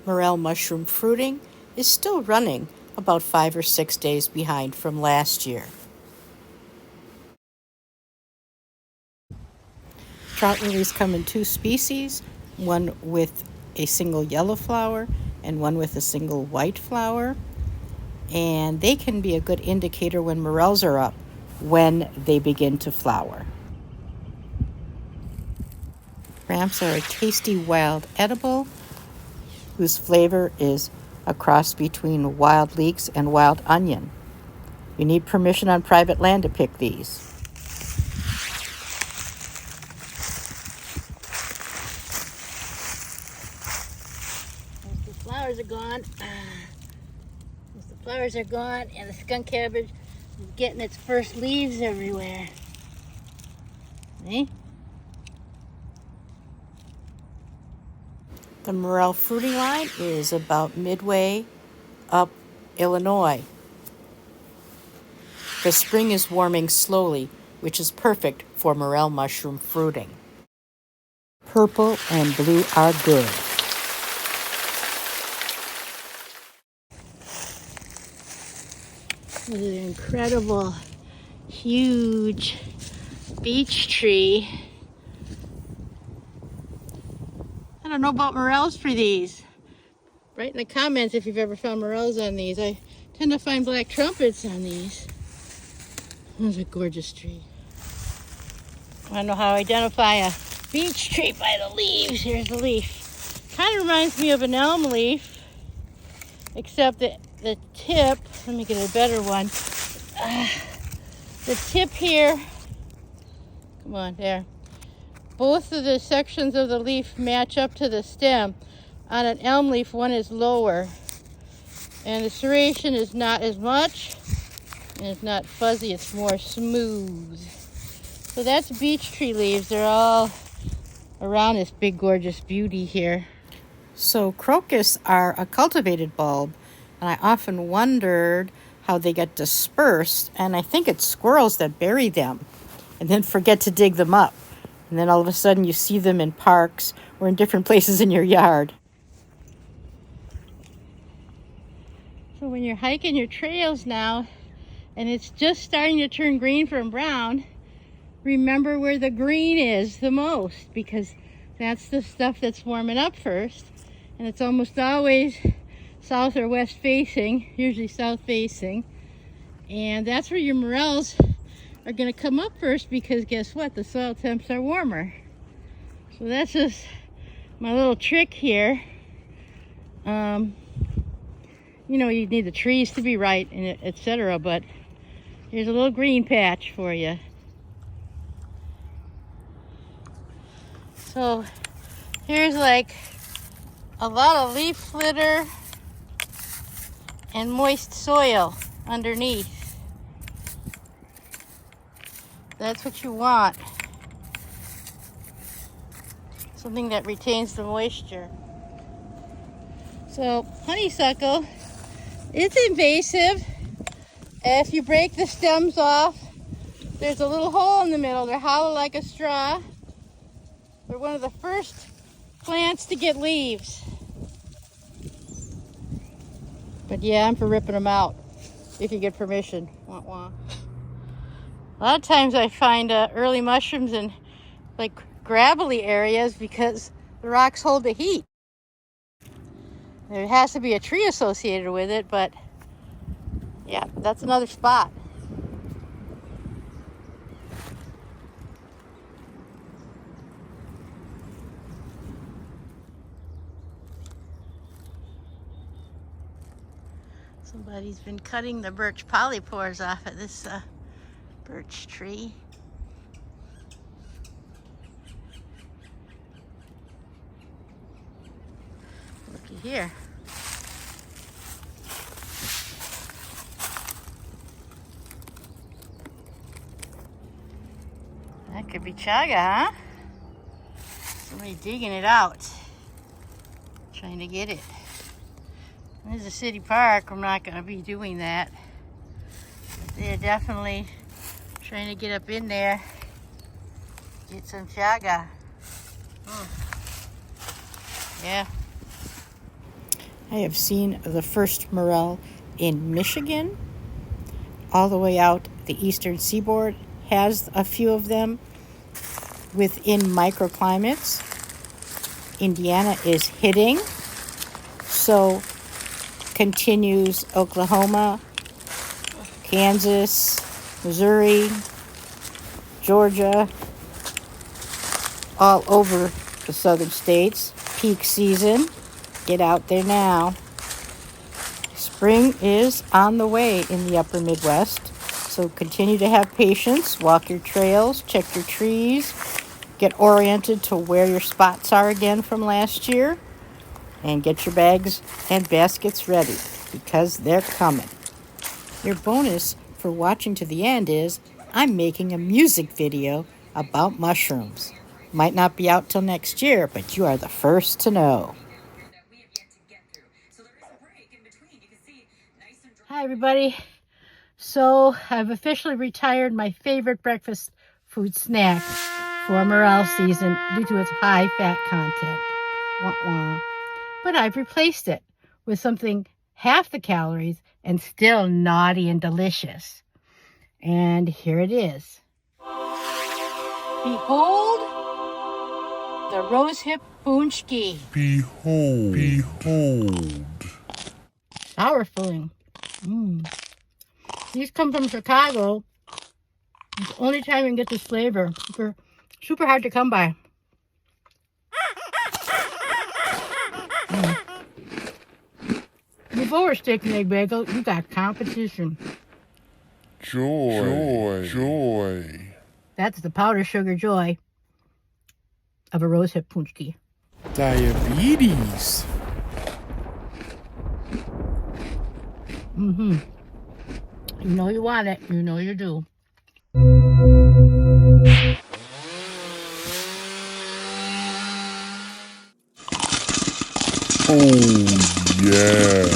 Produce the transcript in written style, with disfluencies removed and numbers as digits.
Morel mushroom fruiting is still running about 5 or 6 days behind from last year. Trout lilies come in 2 species, one with a single yellow flower and one with a single white flower. And they can be a good indicator when morels are up, when they begin to flower. Ramps are a tasty wild edible whose flavor is a cross between wild leeks and wild onion. You need permission on private land to pick these. Once the flowers are gone, and the skunk cabbage is getting its first leaves everywhere. See? The Morel fruiting line is about midway up Illinois. The spring is warming slowly, which is perfect for morel mushroom fruiting. Purple and blue are good. This is an incredible, huge beech tree. I don't know about morels for these. Write in the comments if you've ever found morels on these. I tend to find black trumpets on these. That's a gorgeous tree. I don't know how to identify a beech tree by the leaves. Here's the leaf. Kind of reminds me of an elm leaf, except that the tip, let me get a better one. The tip here, come on, there. Both of the sections of the leaf match up to the stem. On an elm leaf, one is lower, and the serration is not as much, and it's not fuzzy, it's more smooth. So that's beech tree leaves. They're all around this big, gorgeous beauty here. So crocus are a cultivated bulb, and I often wondered how they get dispersed, and I think it's squirrels that bury them and then forget to dig them up. And then all of a sudden you see them in parks or in different places in your yard. So when you're hiking your trails now, and it's just starting to turn green from brown, remember where the green is the most, because that's the stuff that's warming up first. And it's almost always south or west facing, usually south facing. And that's where your morels are going to come up first, because guess what? The soil temps are warmer. So that's just my little trick here. You know, you need the trees to be right, and etc. But here's a little green patch for you. So here's like a lot of leaf litter and moist soil underneath. That's what you want. Something that retains the moisture. So honeysuckle, it's invasive. If you break the stems off, there's a little hole in the middle. They're hollow like a straw. They're one of the first plants to get leaves. But yeah, I'm for ripping them out if you get permission. Wah, wah. A lot of times I find early mushrooms in like gravelly areas because the rocks hold the heat. There has to be a tree associated with it, but yeah, that's another spot. Somebody's been cutting the birch polypores off of this birch tree. Looky here. That could be chaga, huh? Somebody digging it out. Trying to get it. This is a city park. I'm not going to be doing that. But they're definitely trying to get up in there. Get some chaga. Yeah. I have seen the first morel in Michigan, all the way out the eastern seaboard has a few of them within microclimates. Indiana is hitting, so continues Oklahoma, Kansas, Missouri, Georgia, all over the southern states. Peak season. Get out there now. Spring is on the way in the upper Midwest, so continue to have patience. Walk your trails, check your trees, get oriented to where your spots are again from last year, and get your bags and baskets ready because they're coming. Your bonus for watching to the end is I'm making a music video about mushrooms. Might not be out till next year, but you are the first to know. Hi, everybody. So I've officially retired my favorite breakfast food snack for morel season due to its high fat content. Wah, wah. But I've replaced it with something half the calories and still naughty and delicious. And here it is. Behold the rosehip FUNGI. Behold. Sour filling. These come from Chicago. It's the only time you can get this flavor. Super hard to come by. Before we're steak and egg bagel, you got competition. Joy. That's the powder sugar joy of a rosehip FUNGI. Diabetes. You know you want it. You know you do. Oh, yeah.